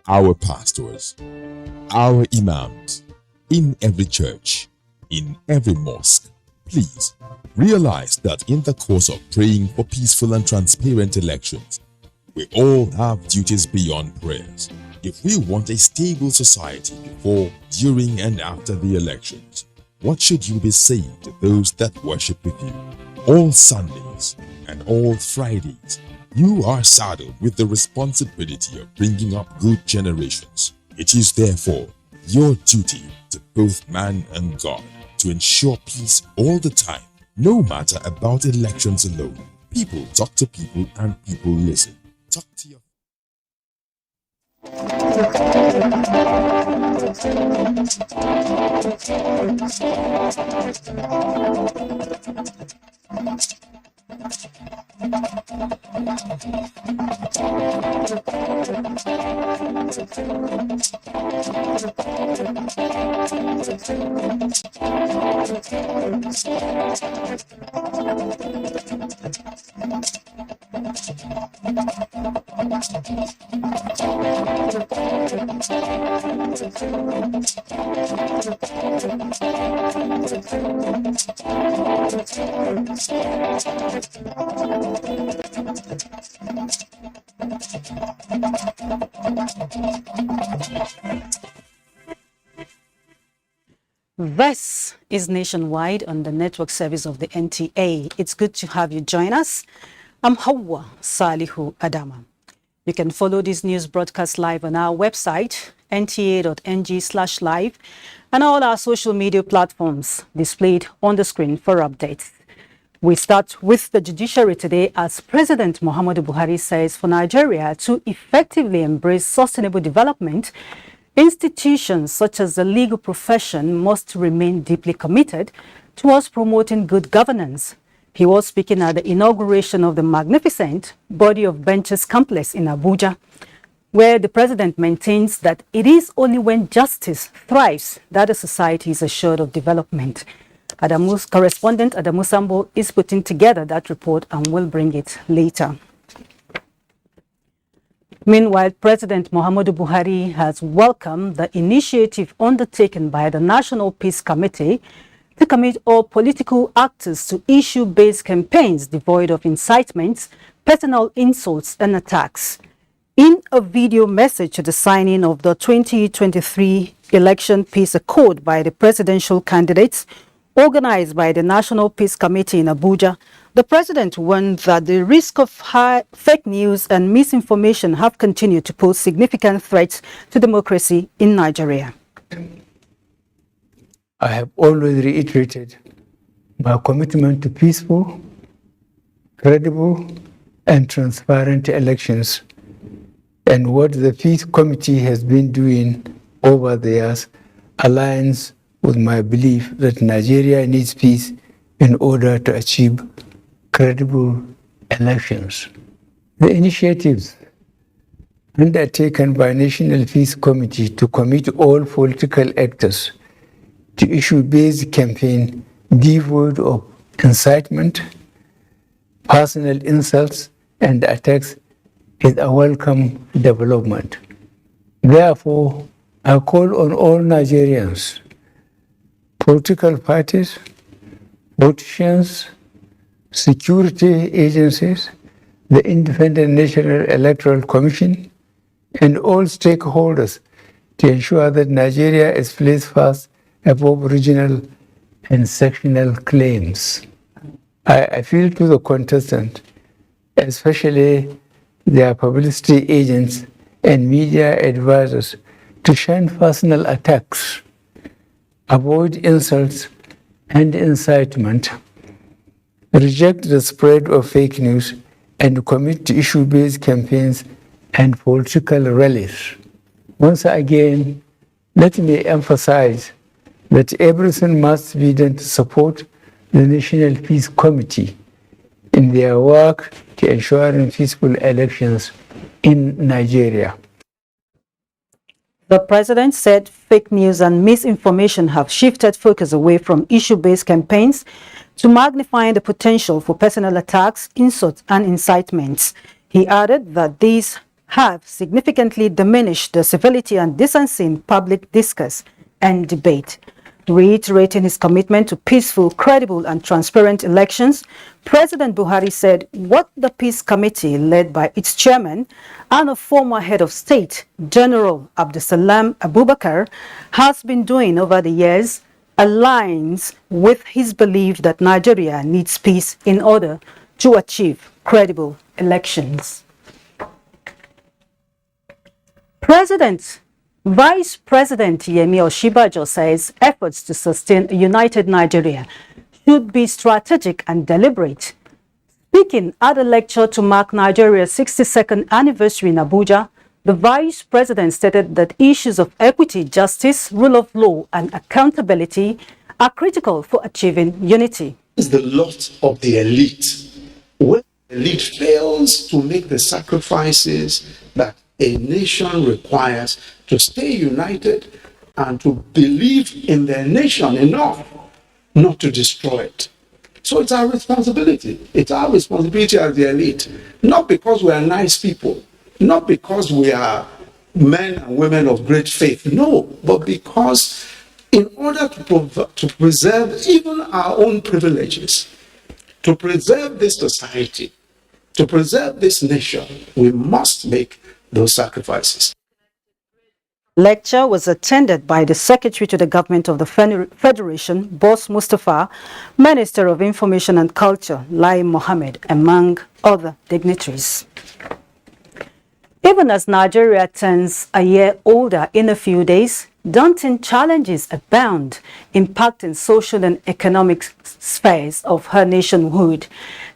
our pastors, our imams, in every church, in every mosque. Please realize that in the course of praying for peaceful and transparent elections, we all have duties beyond prayers. If we want a stable society before, during, and after the elections, what should you be saying to those that worship with you? All Sundays and all Fridays, you are saddled with the responsibility of bringing up good generations. It is therefore your duty to both man and God to ensure peace all the time, no matter about elections alone. People talk to people and people listen. Talk to your This is Nationwide on the network service of the NTA. It's good to have you join us. I'm Hauwa, Salihu, Adama. You can follow this news broadcast live on our website, nta.ng/live, and all our social media platforms displayed on the screen for updates. We start with the judiciary today as President Muhammadu Buhari says for Nigeria to effectively embrace sustainable development, institutions such as the legal profession must remain deeply committed towards promoting good governance. He was speaking at the inauguration of the magnificent Body of Benches complex in Abuja, where the president maintains that it is only when justice thrives that a society is assured of development. Adamu's correspondent Adamu Sambo is putting together that report and will bring it later. Meanwhile, President Muhammadu Buhari has welcomed the initiative undertaken by the National Peace Committee to commit all political actors to issue-based campaigns devoid of incitements, personal insults, and attacks. In a video message to the signing of the 2023 Election Peace Accord by the presidential candidates, organized by the National Peace Committee in Abuja, the president warned that the risk of fake news and misinformation have continued to pose significant threats to democracy in Nigeria. I have always reiterated my commitment to peaceful, credible, and transparent elections, and what the Peace Committee has been doing over the years aligns with my belief that Nigeria needs peace in order to achieve credible elections. The initiatives undertaken by National Peace Committee to commit all political actors to issue-based campaign devoid of incitement, personal insults, and attacks is a welcome development. Therefore, I call on all Nigerians, political parties, politicians, security agencies, the Independent National Electoral Commission, and all stakeholders to ensure that Nigeria is placed first above regional and sectional claims. I appeal to the contestants, especially their publicity agents and media advisors, to shun personal attacks, avoid insults and incitement, reject the spread of fake news, and commit to issue-based campaigns and political rallies. Once again, let me emphasize that everything must be done to support the National Peace Committee in their work to ensuring peaceful elections in Nigeria. The president said fake news and misinformation have shifted focus away from issue-based campaigns to magnifying the potential for personal attacks, insults, and incitements. He added that these have significantly diminished the civility and decency in public discourse and debate. Reiterating his commitment to peaceful, credible, and transparent elections, President Buhari said what the Peace Committee, led by its chairman and a former head of state, General Abdusalam Abubakar, has been doing over the years aligns with his belief that Nigeria needs peace in order to achieve credible elections. Vice President Yemi Osinbajo says efforts to sustain a united Nigeria should be strategic and deliberate. Speaking at a lecture to mark Nigeria's 62nd anniversary in Abuja, the Vice President stated that issues of equity, justice, rule of law, and accountability are critical for achieving unity. It's the lot of the elite. When the elite fails to make the sacrifices that a nation requires to stay united and to believe in their nation enough not to destroy it. So it's our responsibility. It's our responsibility as the elite, not because we are nice people, not because we are men and women of great faith, no, but because in order to preserve even our own privileges, to preserve this society, to preserve this nation, we must make those sacrifices. Lecture was attended by the Secretary to the Government of the Federation, Boss Mustafa, Minister of Information and Culture, Lai Mohammed, among other dignitaries. Even as Nigeria turns a year older in a few days, daunting challenges abound, impacting social and economic spheres of her nationhood.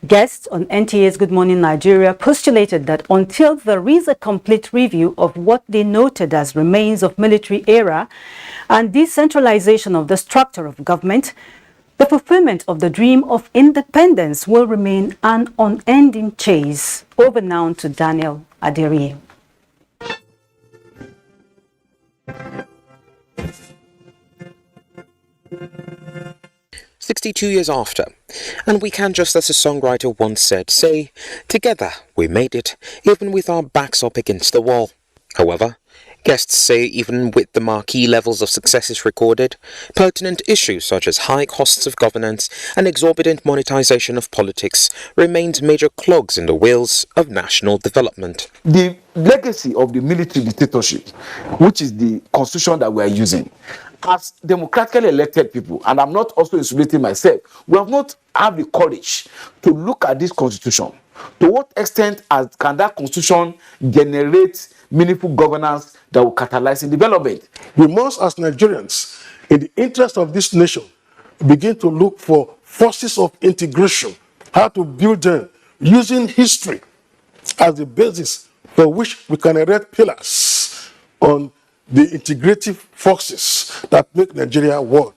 Guests on NTA's Good Morning Nigeria postulated that until there is a complete review of what they noted as remains of military era and decentralization of the structure of government, the fulfillment of the dream of independence will remain an unending chase. Over now to Daniel Adiri. 62 years after, and we can, just as a songwriter once said, say, together we made it, even with our backs up against the wall. However, guests say even with the marquee levels of successes recorded, pertinent issues such as high costs of governance and exorbitant monetization of politics remained major clogs in the wheels of national development. The legacy of the military dictatorship, which is the constitution that we are using, as democratically elected people, and I'm not also insulating myself, we have not had the courage to look at this constitution. To what extent can that constitution generate meaningful governance that will catalyze in development? We must, as Nigerians, in the interest of this nation, begin to look for forces of integration, how to build them using history as the basis for which we can erect pillars on the integrative forces that make Nigeria one.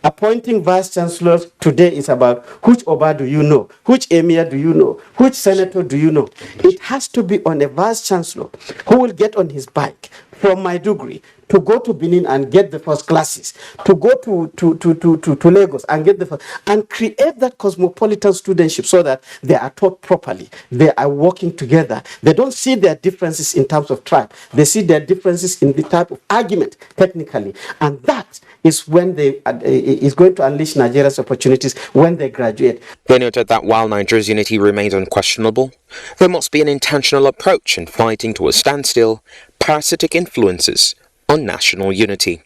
Appointing vice chancellors today is about which Oba do you know, which emir do you know, which senator do you know. It has to be on a vice chancellor who will get on his bike from Maiduguri to go to Benin and get the first classes, to go to Lagos and get the first, and create that cosmopolitan studentship so that they are taught properly, they are working together. They don't see their differences in terms of tribe, they see their differences in the type of argument technically, and that is when they is going to unleash Nigeria's opportunities when they graduate. They noted that while Nigeria's unity remains unquestionable, there must be an intentional approach in fighting to a standstill parasitic influences on national unity.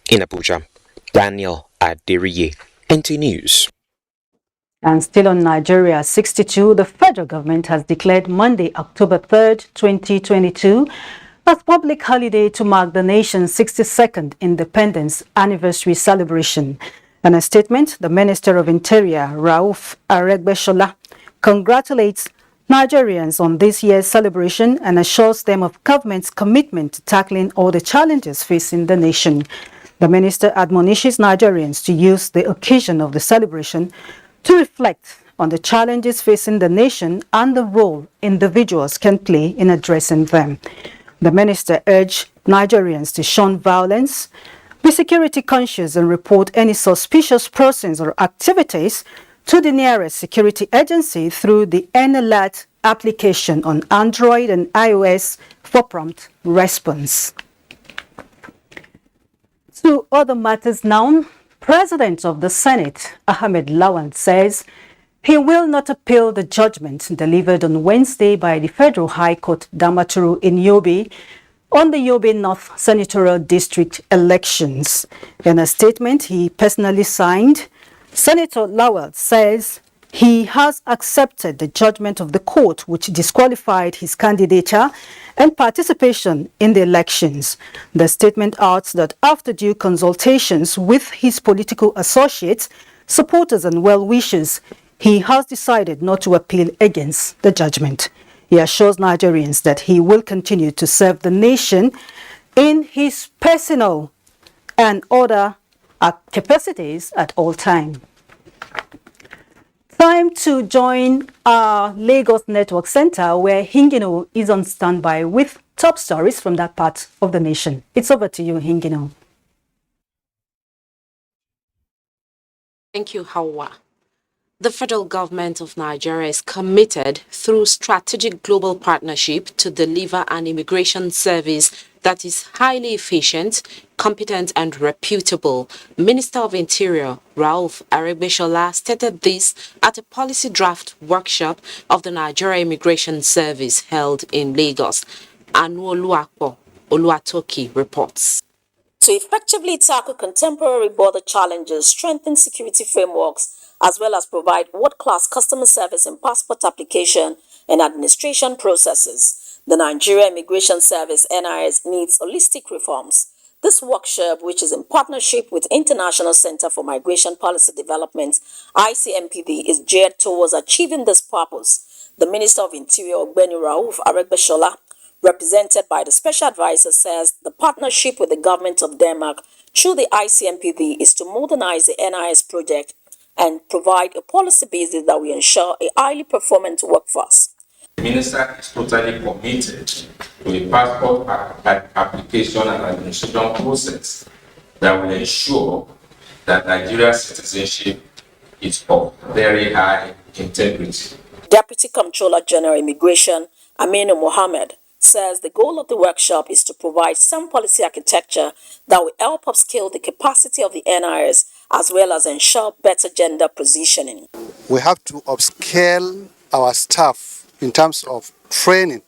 In Abuja, Daniel Adiriye, NT News. And still on Nigeria 62, the federal government has declared Monday, October 3rd, 2022, as public holiday to mark the nation's 62nd independence anniversary celebration. In a statement, the Minister of Interior, Rauf Aregbesola, congratulates Nigerians on this year's celebration and assures them of government's commitment to tackling all the challenges facing the nation. The minister admonishes Nigerians to use the occasion of the celebration to reflect on the challenges facing the nation and the role individuals can play in addressing them. The minister urged Nigerians to shun violence, be security conscious and report any suspicious persons or activities to the nearest security agency through the N-Alert application on Android and iOS for prompt response. To other matters now, President of the Senate, Ahmed Lawan, says he will not appeal the judgment delivered on Wednesday by the Federal High Court Damaturu in Yobe on the Yobe North Senatorial District elections. In a statement he personally signed, Senator Lawal says he has accepted the judgment of the court which disqualified his candidature and participation in the elections. The statement adds that after due consultations with his political associates, supporters and well-wishers, he has decided not to appeal against the judgment. He assures Nigerians that he will continue to serve the nation in his personal and other capacities at all times. Time to join our Lagos Network Center, where Hingino is on standby with top stories from that part of the nation. It's over to you, Hingino. Thank you, Hauwa. The federal government of Nigeria is committed through strategic global partnership to deliver an immigration service that is highly efficient, competent and reputable. Minister of Interior Rauf Aregbesola stated this at a policy draft workshop of the Nigeria Immigration Service held in Lagos. Anu Oluwatoki reports. To effectively tackle contemporary border challenges, strengthen security frameworks, as well as provide world-class customer service and passport application and administration processes, the Nigeria Immigration Service (NIS) needs holistic reforms. This workshop, which is in partnership with International Center for Migration Policy Development (ICMPD), is geared towards achieving this purpose. The Minister of Interior, Ogbeni Rauf Aregbesola, represented by the Special Advisor, says the partnership with the government of Denmark through the ICMPD is to modernize the NIS project and provide a policy basis that will ensure a highly performant workforce. The Minister is totally committed to a passport application and administration process that will ensure that Nigeria's citizenship is of very high integrity. Deputy Comptroller General Immigration, Aminu Mohammed, says the goal of the workshop is to provide some policy architecture that will help upscale the capacity of the NIS as well as ensure better gender positioning. We have to upscale our staff in terms of training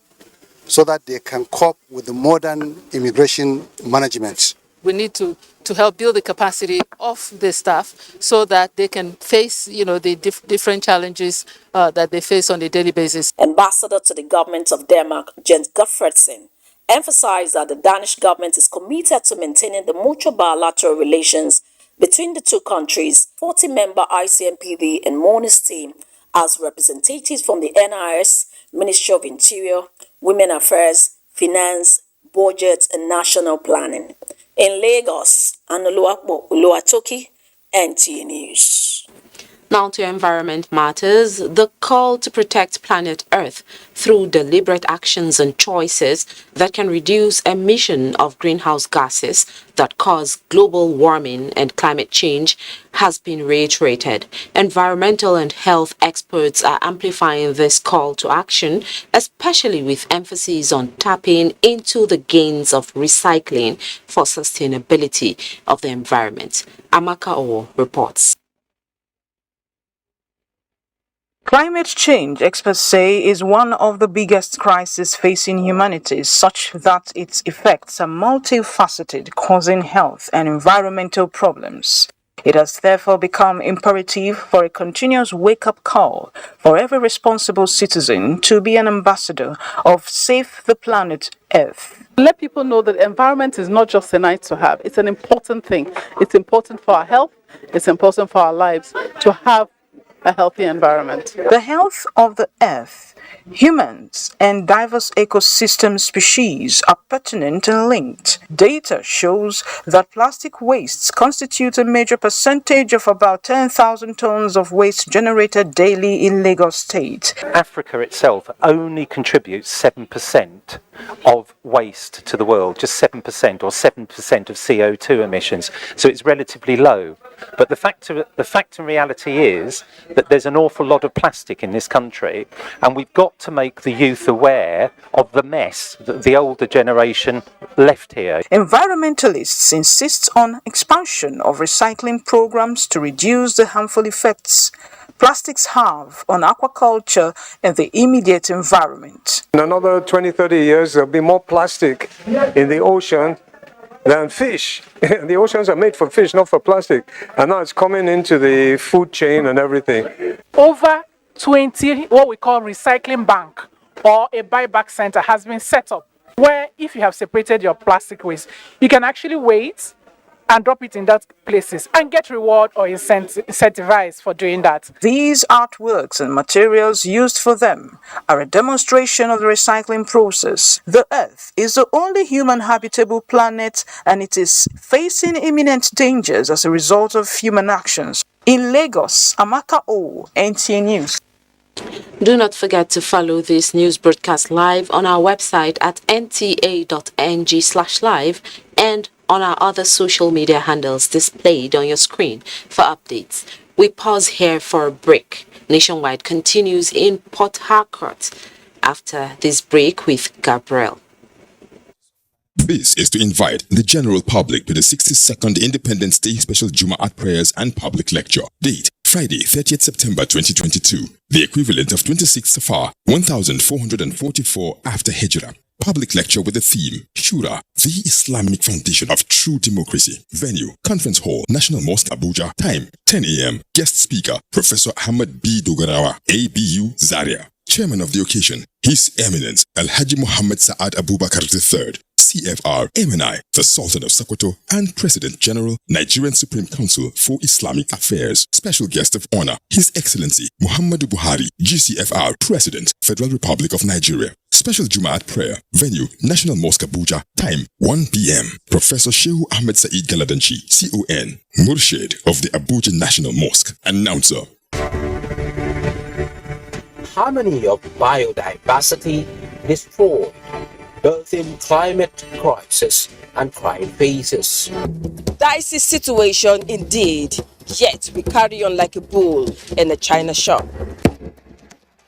so that they can cope with the modern immigration management. We need to help build the capacity of the staff so that they can face, the different challenges that they face on a daily basis. Ambassador to the government of Denmark, Jens Gottfredsen, emphasized that the Danish government is committed to maintaining the mutual bilateral relations between the two countries. 40-member ICMPD and MONIS team as representatives from the NIS, Ministry of Interior, Women Affairs, Finance, Budget and National Planning. In Lagos, Anu Oluwatoki, NTA News. Now to environment matters. The call to protect planet Earth through deliberate actions and choices that can reduce emission of greenhouse gases that cause global warming and climate change has been reiterated. Environmental and health experts are amplifying this call to action, especially with emphasis on tapping into the gains of recycling for sustainability of the environment. Amaka Owo reports. Climate change, experts say, is one of the biggest crises facing humanity, such that its effects are multifaceted, causing health and environmental problems. It has therefore become imperative for a continuous wake-up call for every responsible citizen to be an ambassador of Save the Planet Earth. Let people know that environment is not just a nice to have. It's an important thing. It's important for our health. It's important for our lives to have a healthy environment. The health of the earth Humans and diverse ecosystem species are pertinent and linked. Data shows that plastic wastes constitute a major percentage of about 10,000 tons of waste generated daily in Lagos State. Africa itself only contributes 7% of waste to the world, just 7% or 7% of CO2 emissions. So it's relatively low. But the fact and reality is that there's an awful lot of plastic in this country, and we've got to make the youth aware of the mess that the older generation left here. Environmentalists insist on expansion of recycling programs to reduce the harmful effects plastics have on aquaculture and the immediate environment. In another 20-30 years, there'll be more plastic in the ocean than fish. The oceans are made for fish, not for plastic. And now it's coming into the food chain and everything. Over 20, what we call recycling bank or a buyback center has been set up, where if you have separated your plastic waste, you can actually wait and drop it in that places and get reward or incentivized for doing that. These artworks and materials used for them are a demonstration of the recycling process. The Earth is the only human habitable planet, and it is facing imminent dangers as a result of human actions. In Lagos, Amaka O, NTA News. Do not forget to follow this news broadcast live on our website at nta.ng/live and on our other social media handles displayed on your screen for updates. We pause here for a break. Nationwide continues in Port Harcourt after this break with Gabriel. This is to invite the general public to the 62nd Independence Day Special Jum'at Prayers and Public Lecture. Date, Friday, 30th September 2022. The equivalent of 26 Safar, 1444 after Hijrah. Public lecture with the theme, Shura, the Islamic Foundation of True Democracy. Venue, Conference Hall, National Mosque, Abuja. Time, 10 a.m. Guest speaker, Professor Ahmad B. Dogarawa, ABU, Zaria. Chairman of the occasion, His Eminence, Al-Haji Muhammad Sa'ad Abubakar III, CFR, MNI, the Sultan of Sokoto, and President General, Nigerian Supreme Council for Islamic Affairs. Special guest of honor, His Excellency, Muhammadu Buhari, GCFR, President, Federal Republic of Nigeria. Special Jum'at prayer. Venue, National Mosque, Abuja. Time, 1 p.m. Professor Shehu Ahmed Saeed Galadanchi, CON, Murshid of the Abuja National Mosque. Announcer. Harmony of biodiversity destroyed, birthing climate crisis and crime phases. Dicey situation indeed, yet we carry on like a bull in a china shop.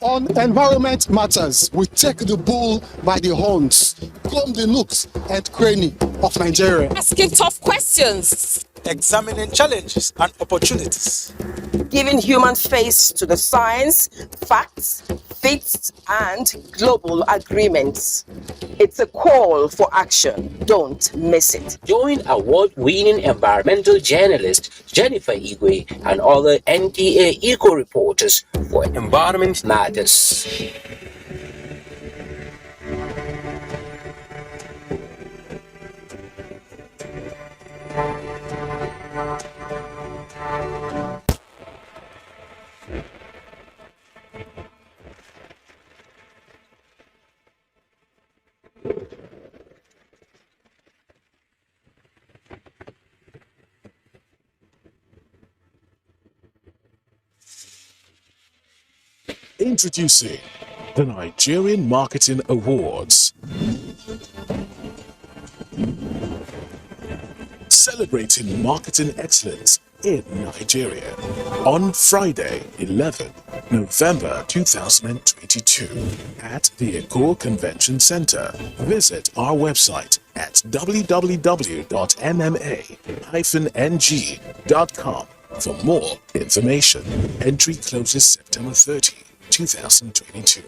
On environment matters, we take the bull by the horns, comb the nooks and cranny of Nigeria. Asking tough questions. Examining challenges and opportunities. Giving human face to the science, facts, facts, and global agreements. It's a call for action. Don't miss it. Join award-winning environmental journalist Jennifer Igwe and other NTA eco reporters for Environment Matters. Introducing the Nigerian Marketing Awards. Celebrating marketing excellence in Nigeria on Friday, 11 November 2022 at the Eko Convention Center. Visit our website at www.mma-ng.com for more information. Entry closes September 30, 2022.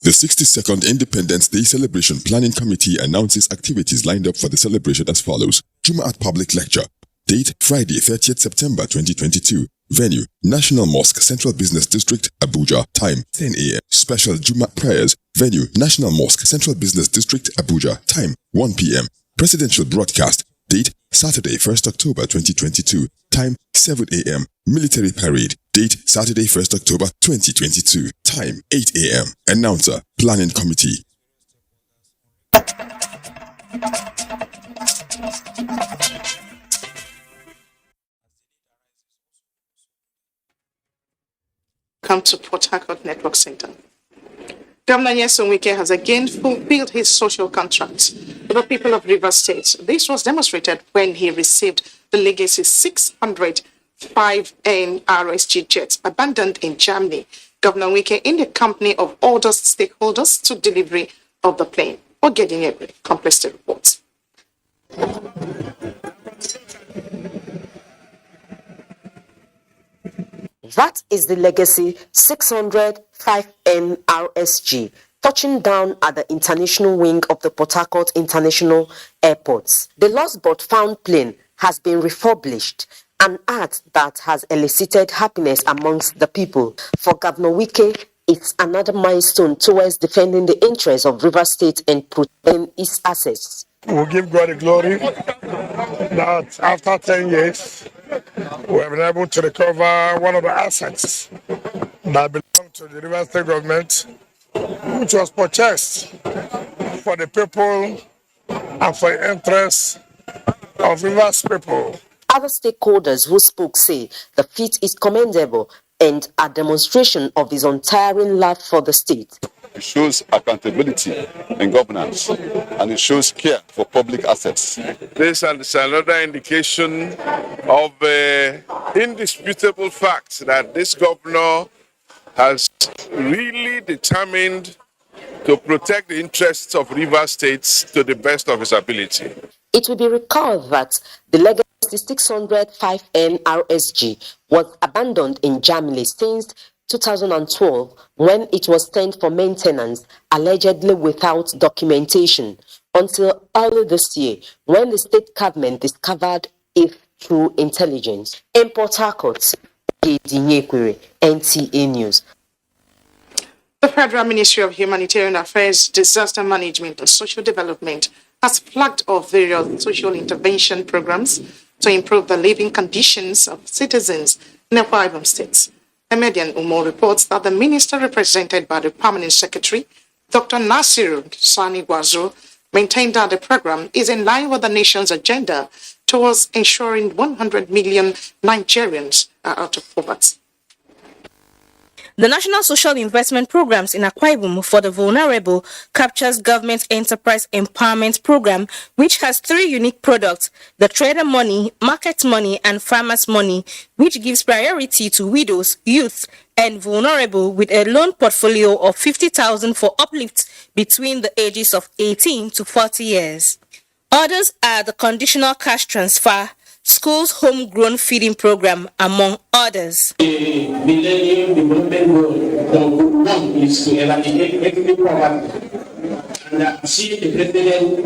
The 62nd Independence Day Celebration Planning Committee announces activities lined up for the celebration as follows. Jum'at Public Lecture. Date, Friday, 30th September 2022. Venue, National Mosque, Central Business District, Abuja. Time, 10 a.m. Special Juma prayers. Venue, National Mosque, Central Business District, Abuja. Time, 1 p.m. Presidential broadcast. Date, Saturday, 1st October 2022. Time, 7 a.m. Military parade. Date, Saturday, 1st October 2022. Time, 8 a.m. Announcer, Planning Committee. Come to Port Harcourt Network Center. Governor Nyesom Wike has again fulfilled his social contract with the people of Rivers State. This was demonstrated when he received the legacy 605 RSG jets abandoned in Germany. Governor Wike, in the company of all the stakeholders, took delivery of the plane. Ogedinyebre completes the report. That is the legacy 605M RSG, touching down at the international wing of the Port Harcourt International Airport. The lost but found plane has been refurbished, an act that has elicited happiness amongst the people. For Governor Wike, it's another milestone towards defending the interests of Rivers State and protecting its assets. We'll give God the glory that after 10 years, we have been able to recover one of the assets that belonged to the Rivers State government, which was purchased for the people and for the interests of Rivers people. Other stakeholders who spoke say the feat is commendable and a demonstration of his untiring love for the state. It shows accountability in governance, and it shows care for public assets. This is another indication of the indisputable fact that this governor has really determined to protect the interests of Rivers State to the best of his ability. It will be recalled that the legacy 605M RSG was abandoned in Germany since 2012 when it was sent for maintenance, allegedly without documentation, until early this year when the state government discovered it through intelligence. In Port Harcourt, NTA News. The Federal Ministry of Humanitarian Affairs, Disaster Management and Social Development has flagged off various social intervention programs to improve the living conditions of citizens in the Akwa Ibom State. Emedian Umo reports that the minister represented by the Permanent Secretary, Dr. Nasiru Sani Gwazo, maintained that the program is in line with the nation's agenda towards ensuring 100 million Nigerians are out of poverty. The National Social Investment Programs in Akwa Ibom for the Vulnerable captures Government Enterprise Empowerment Program, which has 3 unique products: the Trader Money, Market Money, and Farmers Money, which gives priority to widows, youth, and vulnerable with a loan portfolio of 50,000 for uplifts between the ages of 18 to 40 years. Others are the Conditional Cash Transfer, Schools Homegrown Feeding Program, among others. The Millennium Development Goal is to eradicate ethnic poverty. And see the president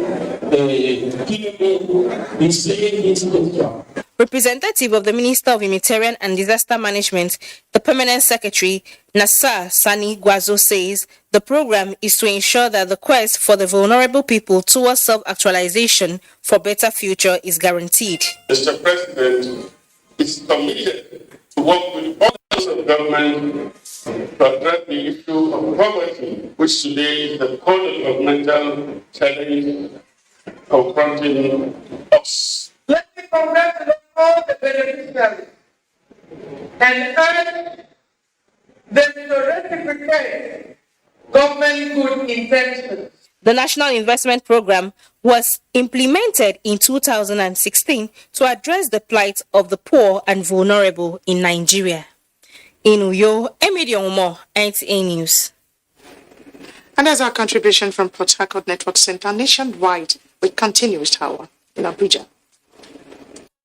displaying his picture. Representative of the Minister of Humanitarian and Disaster Management, the Permanent Secretary, Nasir Sani Gwazo, says the program is to ensure that the quest for the vulnerable people towards self-actualization for better future is guaranteed. Mr. President is committed to work with all levels of government to address the issue of poverty, which today is the core governmental challenge confronting us. Let me congratulate all the beneficiaries and urge them to reciprocate government good intentions. The National Investment Program was implemented in 2016 to address the plight of the poor and vulnerable in Nigeria. In Uyo, Emedian Umo, NTA News. And as our contribution from Port Harcourt Network Center nationwide, we continue with Hauwa in Abuja.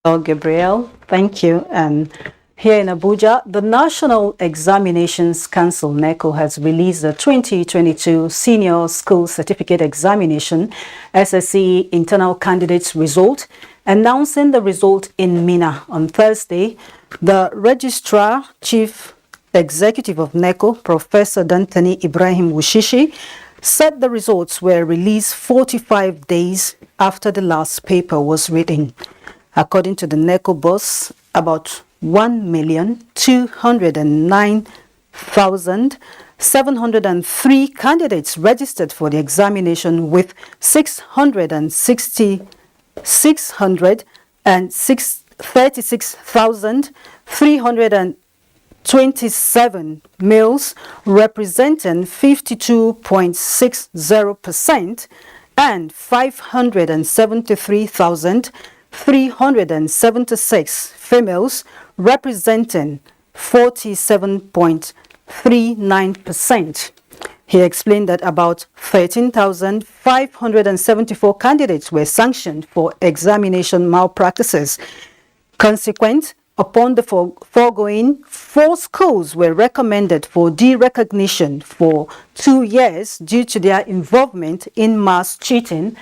Well, Gabriel, thank you. And Here in Abuja, the National Examinations Council, NECO, has released the 2022 Senior School Certificate Examination SSCE internal candidates result, announcing the result in Minna on Thursday. The Registrar Chief Executive of NECO, Professor Dantani Ibrahim Wushishi, said the results were released 45 days after the last paper was written. According to the NECO boss, about 1,209,703 candidates registered for the examination, with 636,327 males, representing 52.60%, and 573,376 females, representing 47.39%. He explained that about 13,574 candidates were sanctioned for examination malpractices. Consequent upon the foregoing, 4 schools were recommended for derecognition for 2 years due to their involvement in mass cheating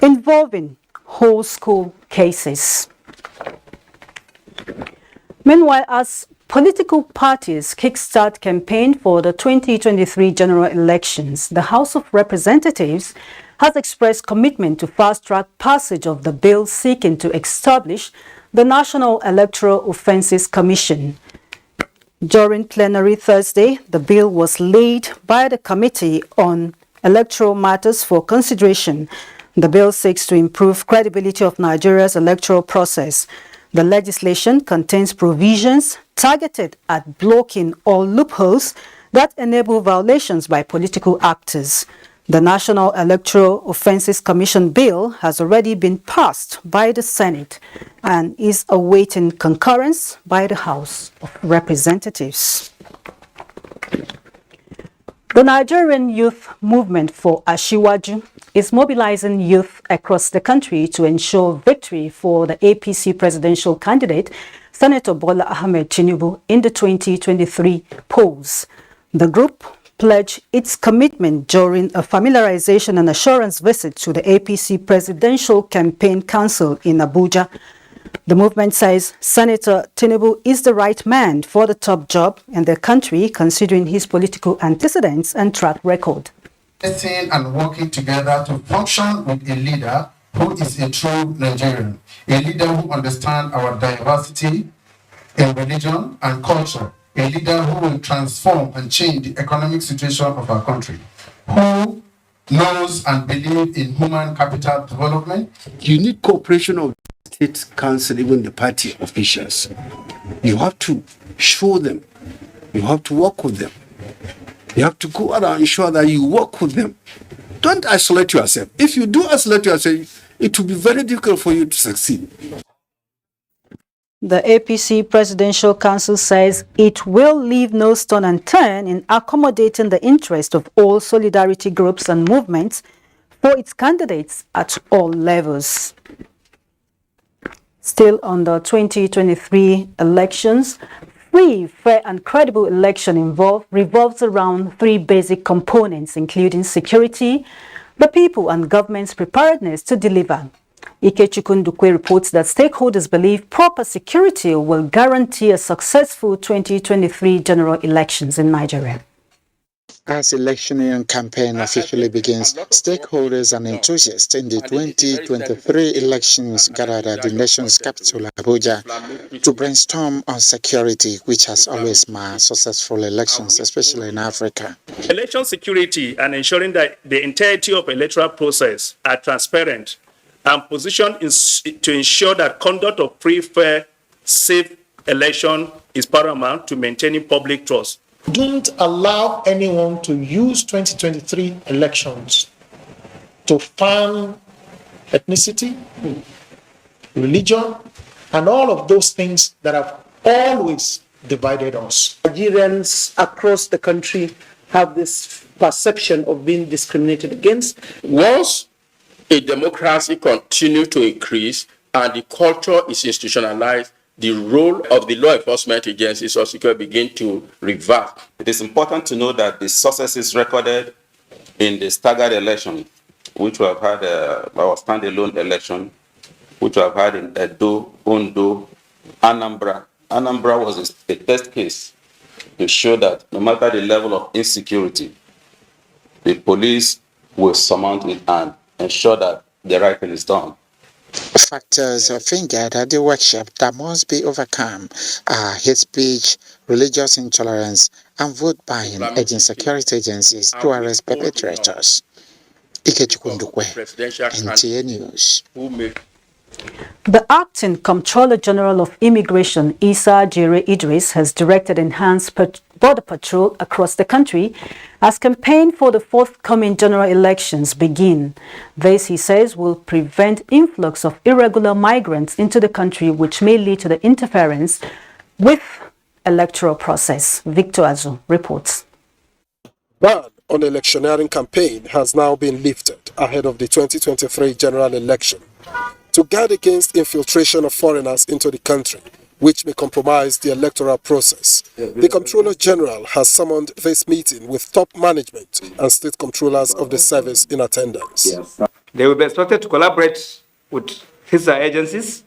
involving whole school cases. Meanwhile, as political parties kickstart campaign for the 2023 general elections, the House of Representatives has expressed commitment to fast-track passage of the bill seeking to establish the National Electoral Offences Commission. During plenary Thursday, the bill was laid by the Committee on Electoral Matters for consideration. The bill seeks to improve credibility of Nigeria's electoral process. The legislation contains provisions targeted at blocking all loopholes that enable violations by political actors. The National Electoral Offences Commission bill has already been passed by the Senate and is awaiting concurrence by the House of Representatives. The Nigerian Youth Movement for Ashiwaju is mobilizing youth across the country to ensure victory for the APC presidential candidate, Senator Bola Ahmed Tinubu, in the 2023 polls. The group pledged its commitment during a familiarization and assurance visit to the APC Presidential Campaign Council in Abuja. The movement says Senator Tinubu is the right man for the top job in the country, considering his political antecedents and track record. And working together to function with a leader who is a true Nigerian, a leader who understands our diversity in religion and culture, a leader who will transform and change the economic situation of our country, who knows and believes in human capital development. You need cooperation of the state council, even the party officials. You have to show them. You have to work with them. You have to go out and ensure that you work with them. Don't isolate yourself. If you do isolate yourself, it will be very difficult for you to succeed. The APC Presidential Council says it will leave no stone unturned in accommodating the interest of all solidarity groups and movements for its candidates at all levels. Still on the 2023 elections, free, fair and credible election revolves around 3 basic components, including security, the people and government's preparedness to deliver. Ikechukwu Ndukwe reports that stakeholders believe proper security will guarantee a successful 2023 general elections in Nigeria. As electioneering campaign officially begins, stakeholders and enthusiasts in the 2023 elections gathered at the nation's capital, Abuja, to brainstorm on security, which has always marked successful elections, especially in Africa. Election security and ensuring that the entirety of the electoral process are transparent and positioned to ensure that conduct of free, fair, safe election is paramount to maintaining public trust. Don't allow anyone to use 2023 elections to fan ethnicity, religion, and all of those things that have always divided us. Nigerians across the country have this perception of being discriminated against. Once a democracy continues to increase and the culture is institutionalized, the role of the law enforcement agencies also could begin to revert. It is important to know that the successes recorded in the staggered election, which we have had our standalone election, which we have had in Edo, Ondo, Anambra. Anambra was a test case to show that no matter the level of insecurity, the police will surmount it and ensure that the right thing is done. Factors fingered at the workshop that must be overcome are hate speech, religious intolerance, and vote buying, urging security agencies to arrest perpetrators. NTA News. The Acting Comptroller General of Immigration, Issa Jere Idris, has directed enhanced border patrol across the country as campaign for the forthcoming general elections begin. This, he says, will prevent influx of irregular migrants into the country, which may lead to the interference with electoral process. Victor Azu reports. Ban on electioneering campaign has now been lifted ahead of the 2023 general election to guard against infiltration of foreigners into the country, which may compromise the electoral process. The Comptroller General has summoned this meeting with top management and state controllers of the service in attendance. They will be expected to collaborate with his agencies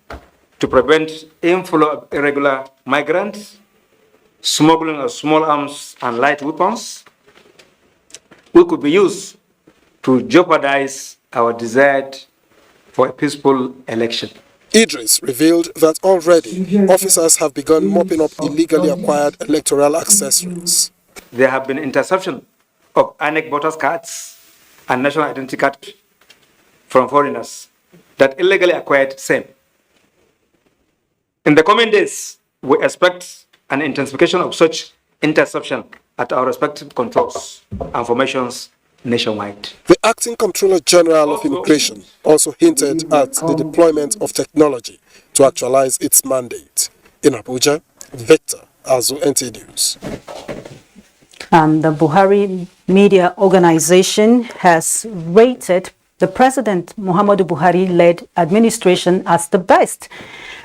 to prevent inflow of irregular migrants, smuggling of small arms and light weapons, which could be used to jeopardize our desire for a peaceful election. Idris revealed that already officers have begun mopping up illegally acquired electoral accessories. There have been interception of INEC voters' cards and national identity cards from foreigners that illegally acquired same. In the coming days, we expect an intensification of such interception at our respective controls and formations nationwide. The Acting Comptroller General of Immigration also hinted at the deployment of technology to actualize its mandate. In Abuja, Victor Azu, NTA News. And the Buhari Media Organization has rated the President Muhammadu Buhari-led administration as the best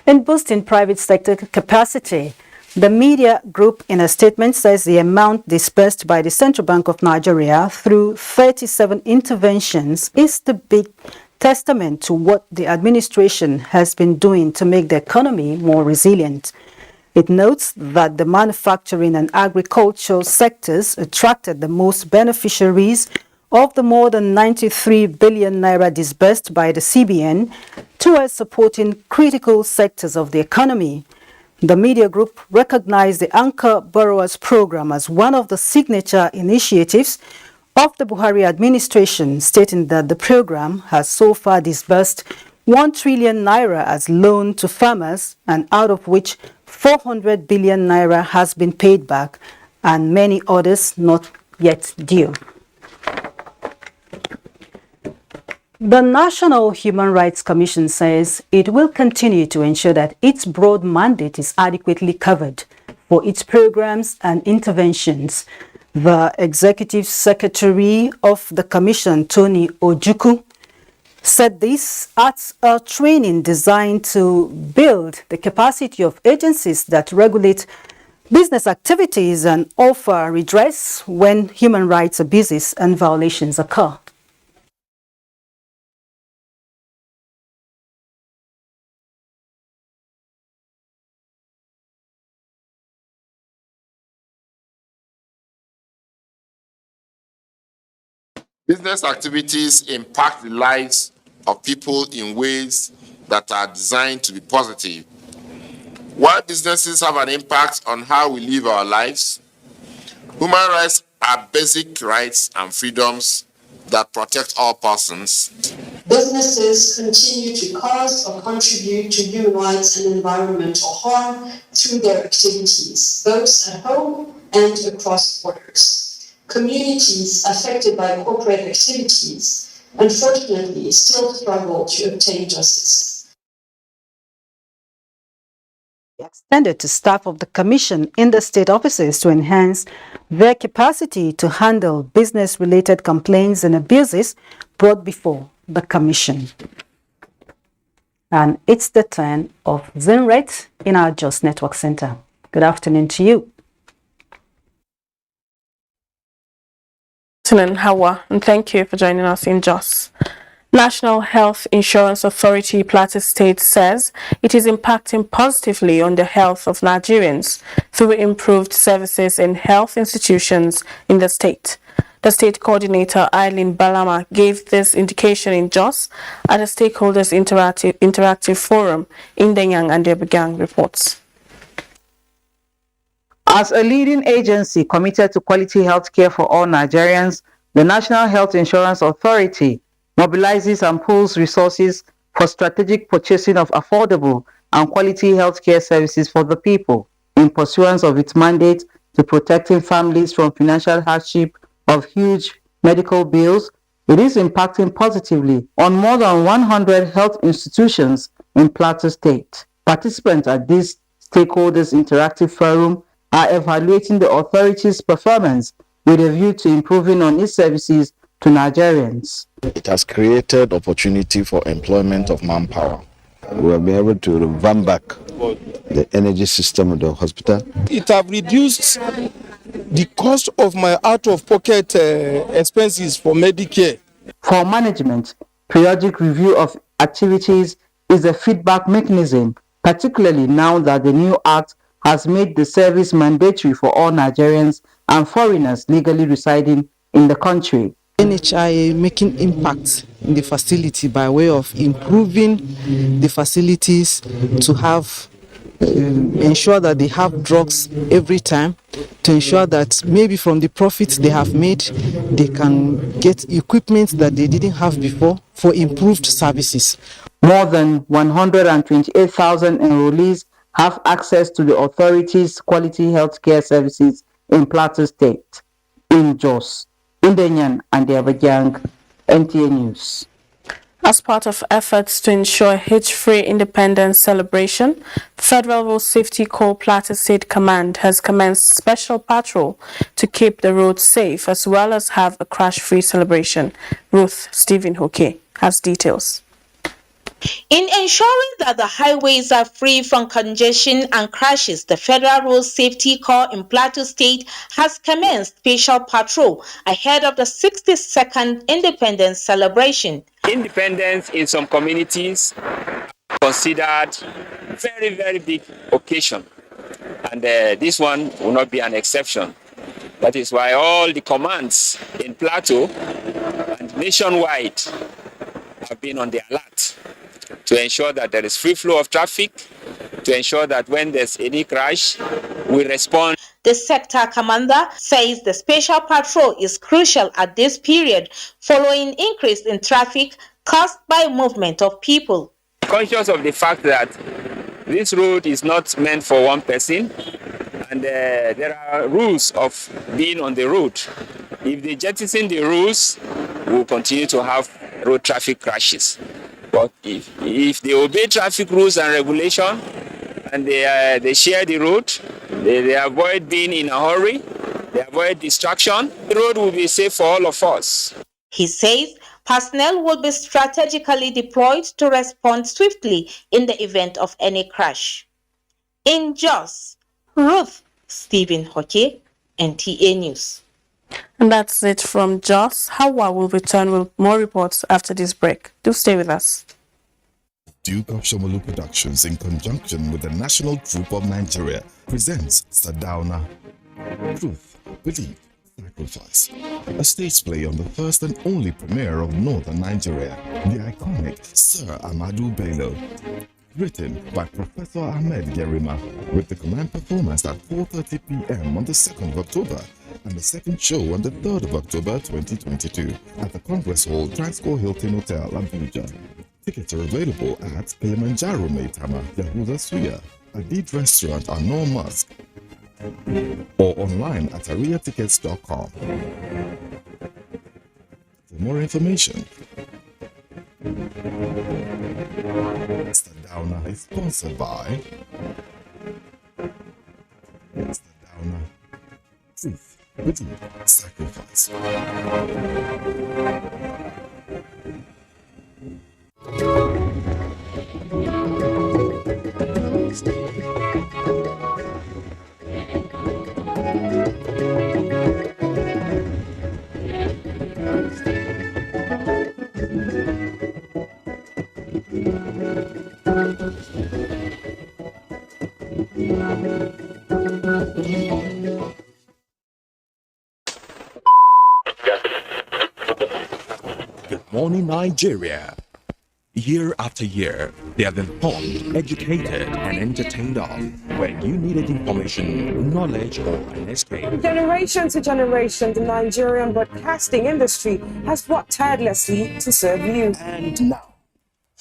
in boosting private sector capacity. The media group, in a statement, says the amount disbursed by the Central Bank of Nigeria through 37 interventions is the big testament to what the administration has been doing to make the economy more resilient. It notes that the manufacturing and agricultural sectors attracted the most beneficiaries of the more than 93 billion naira disbursed by the CBN towards supporting critical sectors of the economy. The media group recognized the Anchor Borrowers Program as one of the signature initiatives of the Buhari administration, stating that the program has so far disbursed 1 trillion naira as loan to farmers, and out of which 400 billion naira has been paid back and many others not yet due. The National Human Rights Commission says it will continue to ensure that its broad mandate is adequately covered for its programs and interventions. The Executive Secretary of the Commission, Tony Ojukwu, said this at a training designed to build the capacity of agencies that regulate business activities and offer redress when human rights abuses and violations occur. Business activities impact the lives of people in ways that are designed to be positive. While businesses have an impact on how we live our lives, human rights are basic rights and freedoms that protect all persons. Businesses continue to cause or contribute to human rights and environmental harm through their activities, both at home and across borders. Communities affected by corporate activities, unfortunately, still struggle to obtain justice. Extended to staff of the Commission in the state offices to enhance their capacity to handle business-related complaints and abuses brought before the Commission. And it's the turn of Zinret in our Jos Network Center. Good afternoon to you. Good afternoon, Hauwa, and thank you for joining us in Jos. National Health Insurance Authority Plateau State says it is impacting positively on the health of Nigerians through improved services in health institutions in the state. The state coordinator, Eileen Balama, gave this indication in Jos at the Stakeholders Interactive Forum in Denyang and Abuja reports. As a leading agency committed to quality health care for all Nigerians, the National Health Insurance Authority mobilizes and pools resources for strategic purchasing of affordable and quality health care services for the people in pursuance of its mandate to protecting families from financial hardship of huge medical bills. It is impacting positively on more than 100 health institutions in Plateau State. Participants at this Stakeholders Interactive Forum are evaluating the authority's performance with a view to improving on its services to Nigerians. It has created opportunity for employment of manpower. We will be able to revamp back the energy system of the hospital. It has reduced the cost of my out-of-pocket expenses for Medicare. For management, periodic review of activities is a feedback mechanism, particularly now that the new act has made the service mandatory for all Nigerians and foreigners legally residing in the country. NHIA making impact in the facility by way of improving the facilities to have ensure that they have drugs every time, to ensure that maybe from the profits they have made, they can get equipment that they didn't have before for improved services. More than 128,000 enrollees have access to the authority's quality healthcare services in Plateau State. In Jos, Indenyan and the Abuja, NTA News. As part of efforts to ensure hitch-free independence celebration, Federal Road Safety Corps Plateau State Command has commenced special patrol to keep the roads safe as well as have a crash-free celebration. Ruth Stephen Hoke has details. In ensuring that the highways are free from congestion and crashes, the Federal Road Safety Corps in Plateau State has commenced special patrol ahead of the 62nd Independence celebration. Independence in some communities considered very, very big occasion, and this one will not be an exception. That is why all the commands in Plateau and nationwide have been on the alert to ensure that there is free flow of traffic, to ensure that when there's any crash, we respond. The sector commander says the special patrol is crucial at this period following increase in traffic caused by movement of people. Conscious of the fact that this road is not meant for one person, and there are rules of being on the road. If they jettison the rules, we'll continue to have road traffic crashes. But if they obey traffic rules and regulation, and they share the road, they avoid being in a hurry, they avoid distraction, the road will be safe for all of us. He says personnel will be strategically deployed to respond swiftly in the event of any crash. In Jos, Ruth Stephen Hoke, NTA News. And that's it from Jos. Hauwa will return with more reports after this break. Do stay with us. Duke of Shomolu Productions, in conjunction with the National Group of Nigeria, presents Sadauna, Truth, Belief, Sacrifice, a stage play on the first and only premiere of Northern Nigeria, the iconic Sir Ahmadu Bello. Written by Professor Ahmed Yerima, with the command performance at 4:30 p.m. on the 2nd of October and the second show on the 3rd of October 2022 at the Congress Hall, Transcorp Hilton Hotel, Abuja. Tickets are available at Kilimanjaro Maitama, Yahuda Suya, Adid Restaurant, Anor Mosque, or online at ariatickets.com. For more information, Sadauna is sponsored by Sadauna, Truth, Belief, Sacrifice. Good morning, Nigeria. Year after year, they have been taught, educated, and entertained on. When you needed information, knowledge, or an escape. From generation to generation, the Nigerian broadcasting industry has worked tirelessly to serve you. And now,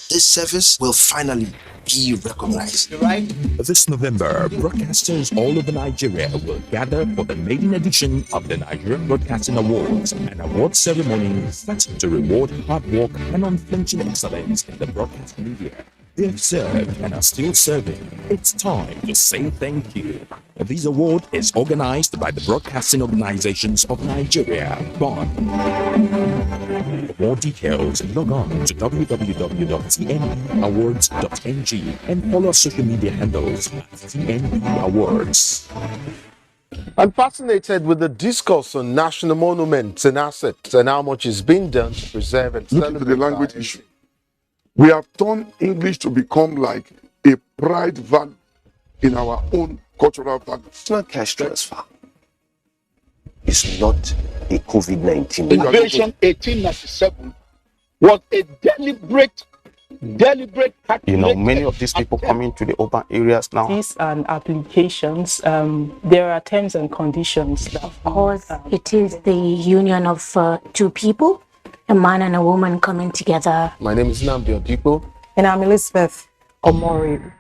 this service will finally be recognized. this November, broadcasters all over Nigeria will gather for the maiden edition of the Nigerian Broadcasting Awards, an award ceremony set to reward hard work and unflinching excellence in the broadcast media. They have served and are still serving. It's time to say thank you. This award is organized by the Broadcasting Organizations of Nigeria, BON. For more details, log on to www.tneawards.ng and follow our social media handles at TNE Awards. I'm fascinated with the discourse on national monuments and assets and how much is being done to preserve and celebrate. Look at the language issue. We have turned English to become like a pride value in our own cultural value. It's not cash transfer. It's not a COVID-19. Invasion 1897 was a deliberate. You know, many of these people coming to the urban areas now. And applications, there are terms and conditions. Of course, it is the union of two people, a man and a woman coming together. My name is Nambi Odipo. And I'm Elizabeth Omori.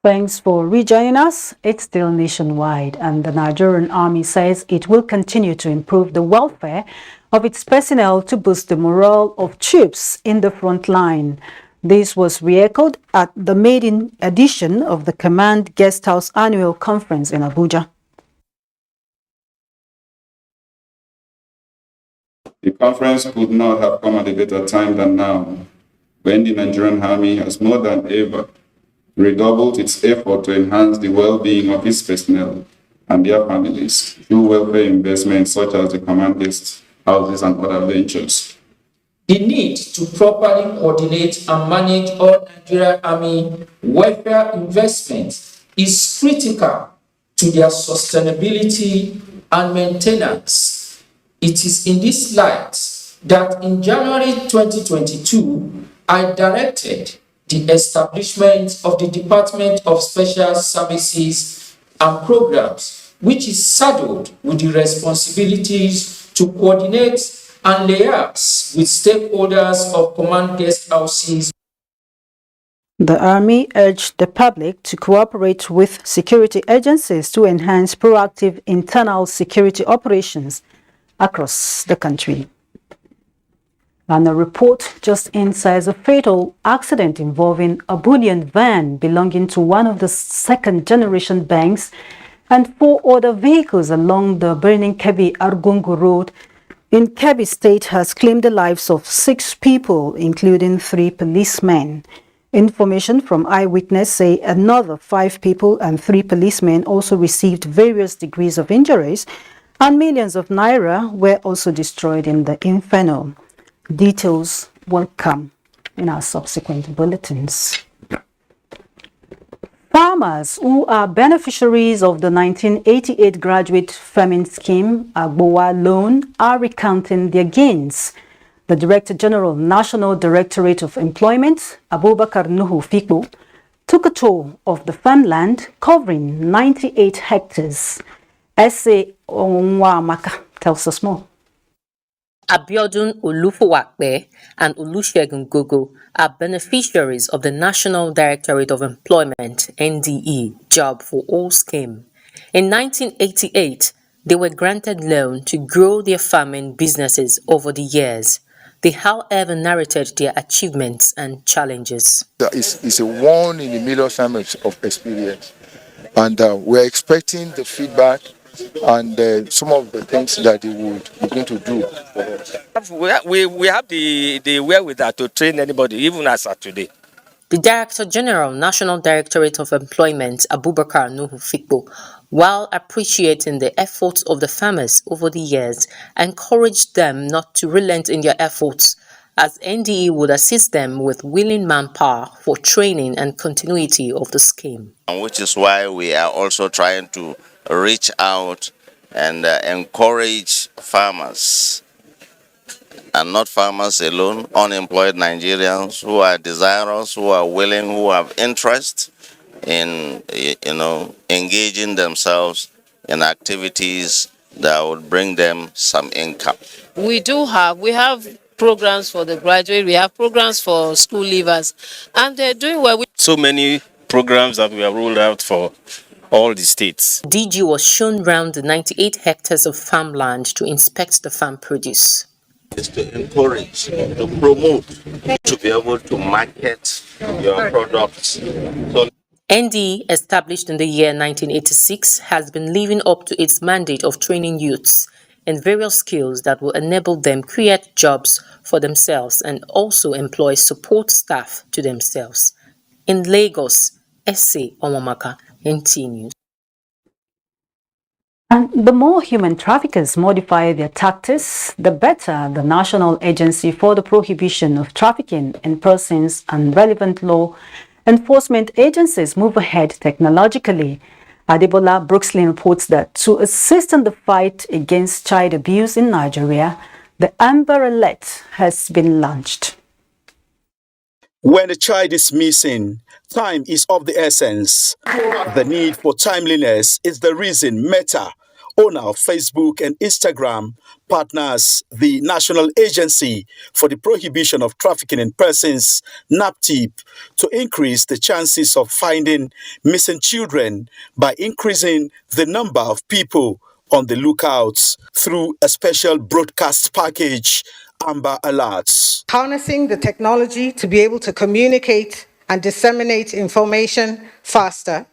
Thanks for rejoining us. It's still nationwide, and the Nigerian Army says it will continue to improve the welfare of its personnel to boost the morale of troops in the front line. This was re-echoed at the maiden edition of the Command Guest House Annual Conference in Abuja. The conference could not have come at a better time than now, when the Nigerian Army has more than ever redoubled its effort to enhance the well-being of its personnel and their families through welfare investments such as the command guest houses and other ventures. The need to properly coordinate and manage all Nigerian Army welfare investments is critical to their sustainability and maintenance. It is in this light that in January 2022, I directed the establishment of the Department of Special Services and Programs, which is saddled with the responsibilities to coordinate and liaise with stakeholders of command guest houses. The Army urged the public to cooperate with security agencies to enhance proactive internal security operations across the country. And a report just in says a fatal accident involving a bullion van belonging to one of the second-generation banks and 4 other vehicles along the burning Kebbi-Argungu Road in Kebbi State has claimed the lives of 6 people, including 3 policemen. Information from eyewitness say another 5 people and 3 policemen also received various degrees of injuries, and millions of naira were also destroyed in the inferno. Details will come in our subsequent bulletins. Farmers who are beneficiaries of the 1988 Graduate Farming Scheme Agbowa loan are recounting their gains. The Director General, National Directorate of Employment, Abubakar Nuhu Fikbo, took a tour of the farmland covering 98 hectares. S.A. Onwamaka tells us more. Abiodun Olufuwakpe and Olusegun Gogo are beneficiaries of the National Directorate of Employment (NDE) Job for All scheme. In 1988, they were granted loan to grow their farming businesses over the years. They, however, narrated their achievements and challenges. It's a one in a million summit of experience, and we're expecting the feedback and some of the things that they would begin to do. We have the wherewithal to train anybody, even as of today. The Director General, National Directorate of Employment, Abubakar Nuhu Fikpo, while appreciating the efforts of the farmers over the years, encouraged them not to relent in their efforts, as NDE would assist them with willing manpower for training and continuity of the scheme. Which is why we are also trying to reach out and encourage farmers, and not farmers alone, unemployed Nigerians who are desirous, who are willing, who have interest in, engaging themselves in activities that would bring them some income. We have programs for the graduate, we have programs for school leavers, and they're doing well. So many programs that we have rolled out for all the states. DG was shown round the 98 hectares of farmland to inspect the farm produce. Is to encourage, to promote, to be able to market your products. So NDE, established in the year 1986, has been living up to its mandate of training youths in various skills that will enable them create jobs for themselves and also employ support staff to themselves. In Lagos, S.A. Omamaka, NTA News. And the more human traffickers modify their tactics, the better the National Agency for the Prohibition of Trafficking in Persons and relevant law enforcement agencies move ahead technologically. Adebola Brooksley reports that to assist in the fight against child abuse in Nigeria, the Amber Alert has been launched. When a child is missing, time is of the essence. The need for timeliness is the reason Meta, owner of Facebook and Instagram, partners the National Agency for the Prohibition of Trafficking in Persons, NAPTIP, to increase the chances of finding missing children by increasing the number of people on the lookouts through a special broadcast package, Amber Alerts. Harnessing the technology to be able to communicate and disseminate information faster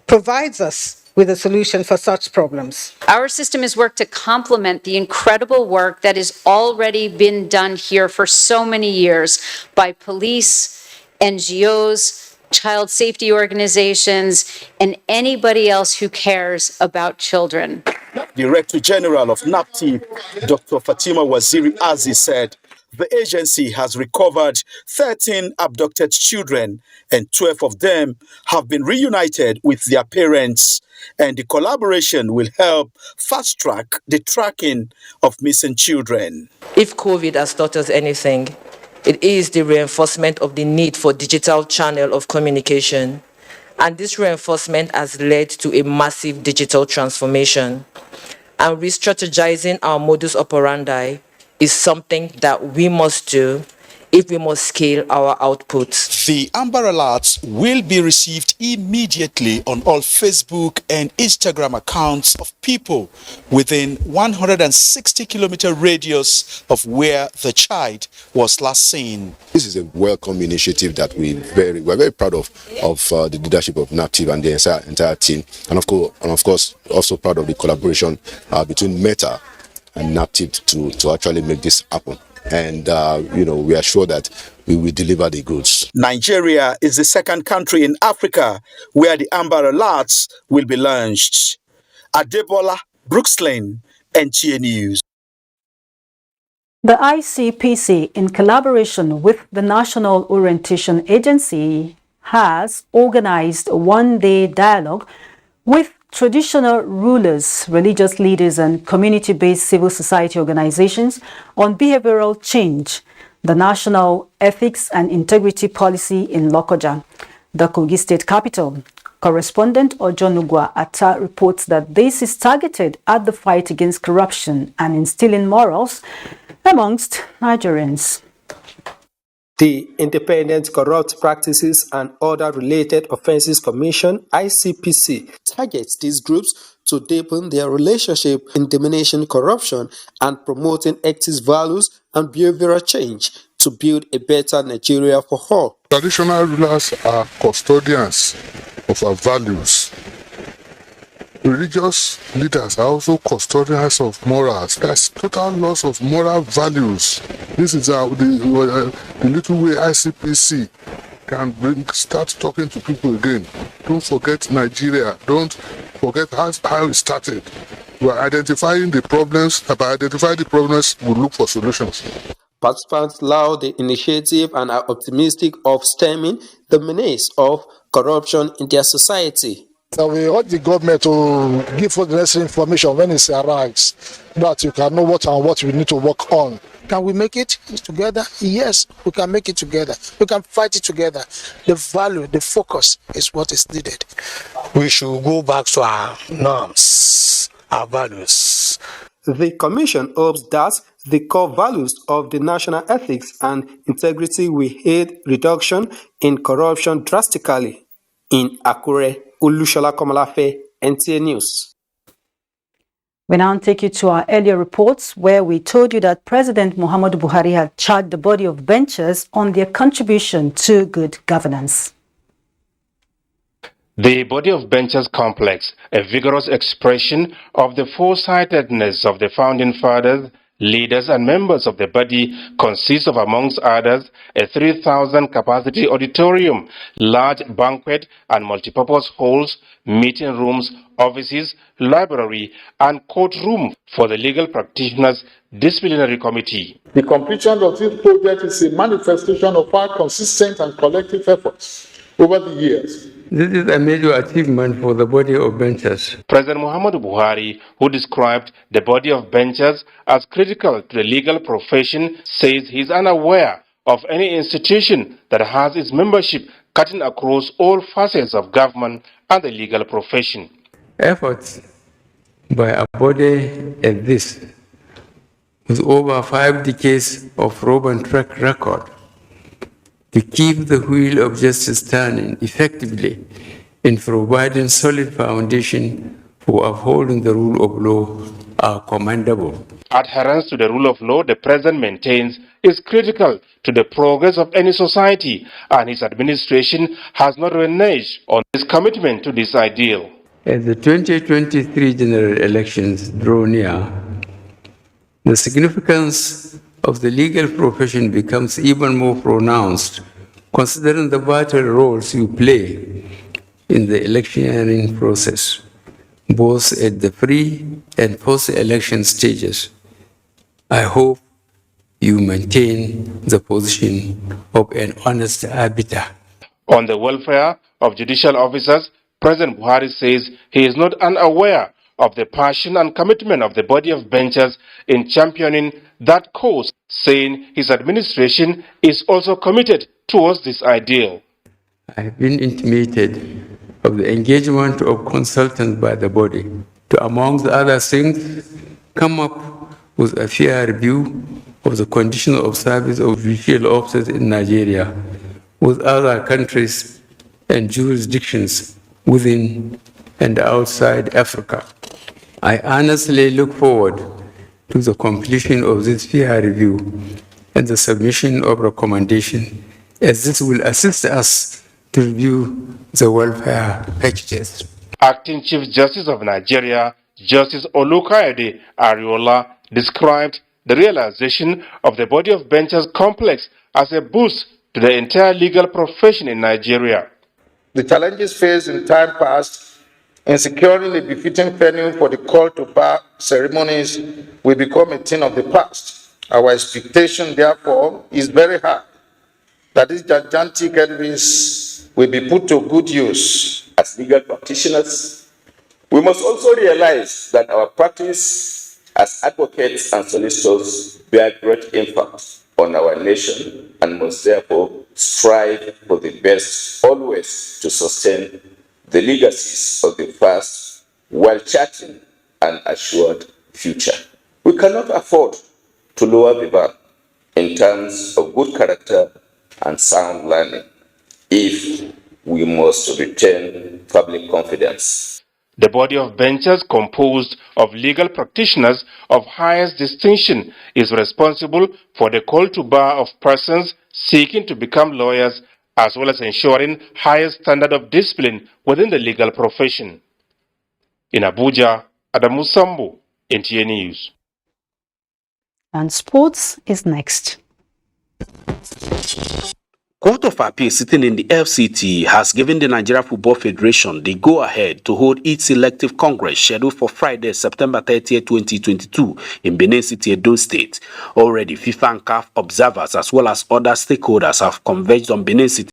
provides us with a solution for such problems. Our system has worked to complement the incredible work that has already been done here for so many years by police, NGOs, child safety organizations, and anybody else who cares about children. Director General of NAPTIP, Dr. Fatima Waziri Aziz, said the agency has recovered 13 abducted children and 12 of them have been reunited with their parents, and the collaboration will help fast-track the tracking of missing children. If COVID has taught us anything, it is the reinforcement of the need for digital channel of communication. And this reinforcement has led to a massive digital transformation. And re-strategizing our modus operandi is something that we must do if we must scale our output. The Amber Alerts will be received immediately on all Facebook and Instagram accounts of people within 160-kilometer radius of where the child was last seen. This is a welcome initiative that we're very proud of the leadership of NAPTIP and the entire team, and of course also proud of the collaboration between Meta and NAPTIP to actually make this happen. And we are sure that we will deliver the goods. Nigeria is the second country in Africa where the Amber Alerts will be launched. Adebola Brooksley, NTA News. The ICPC, in collaboration with the National Orientation Agency, has organized a one-day dialogue with traditional rulers, religious leaders, and community-based civil society organizations on behavioral change, the national ethics and integrity policy in Lokoja, the Kogi state capital. Correspondent Ojonugwa Atta reports that this is targeted at the fight against corruption and instilling morals amongst Nigerians. The Independent Corrupt Practices and Other Related Offences Commission, ICPC, targets these groups to deepen their relationship in diminishing corruption and promoting ethics values and behavioral change to build a better Nigeria for all. Traditional rulers are custodians of our values. religious leaders are also custodians of morals. There's total loss of moral values. This is the little way ICPC can start talking to people again. Don't forget Nigeria. Don't forget how it started. We're identifying the problems. By identifying the problems, we'll look for solutions. Participants laud the initiative and are optimistic of stemming the menace of corruption in their society. So we urge the government to give us the necessary information when it arrives, that you can know what we need to work on. Can we make it together? Yes, we can make it together. We can fight it together. The value, the focus is what is needed. We should go back to our norms, our values. The Commission hopes that the core values of the national ethics and integrity will aid reduction in corruption drastically. In Akure, Olushola Komalafe, NTA News. We now take you to our earlier reports where we told you that President Muhammadu Buhari had charged the body of benchers on their contribution to good governance. The body of benchers complex, a vigorous expression of the foresightedness of the founding fathers, leaders and members of the body, consists of, amongst others, a 3,000 capacity auditorium, large banquet and multipurpose halls, meeting rooms, offices, library and courtroom for the legal practitioners disciplinary committee. The completion of this project is a manifestation of our consistent and collective efforts over the years. This is a major achievement for the body of benchers. President Muhammadu Buhari, who described the body of benchers as critical to the legal profession, says he is unaware of any institution that has its membership cutting across all facets of government and the legal profession. Efforts by a body like this, with over 5 decades of proven track record, to keep the wheel of justice turning effectively in providing solid foundation for upholding the rule of law are commendable. Adherence to the rule of law, the President maintains, is critical to the progress of any society, and his administration has not reneged on his commitment to this ideal. As the 2023 general elections draw near, the significance of the legal profession becomes even more pronounced, considering the vital roles you play in the electioneering process, both at the pre and post-election stages. I hope you maintain the position of an honest arbiter. On the welfare of judicial officers, President Buhari says he is not unaware of the passion and commitment of the body of benchers in championing that cause, saying his administration is also committed towards this ideal. I have been intimated of the engagement of consultants by the body to, among other things, come up with a fair review of the condition of service of judicial officers in Nigeria with other countries and jurisdictions within and outside Africa. I honestly look forward to the completion of this fair review and the submission of recommendation, as this will assist us to review the welfare packages. Acting Chief Justice of Nigeria, Justice Olukayode Ariola, described the realization of the body of benchers complex as a boost to the entire legal profession in Nigeria. The challenges faced in time past in securing a befitting venue for the call to bar ceremonies will become a thing of the past. Our expectation, therefore, is very high that these gigantic edifice will be put to good use. As legal practitioners, we must also realize that our practice as advocates and solicitors bear great impact on our nation and must therefore strive for the best always to sustain the legacies of the past while charting an assured future. We cannot afford to lower the bar in terms of good character and sound learning if we must retain public confidence. The body of benchers, composed of legal practitioners of highest distinction, is responsible for the call to bar of persons seeking to become lawyers, as well as ensuring highest standard of discipline within the legal profession. In Abuja, Adamu Sambo, NTA News. And sports is next. Court of Appeal sitting in the FCT has given the Nigeria Football Federation the go-ahead to hold its elective congress scheduled for Friday, September 30, 2022 in Benin City, Edo State. Already, FIFA and CAF observers as well as other stakeholders have converged on Benin City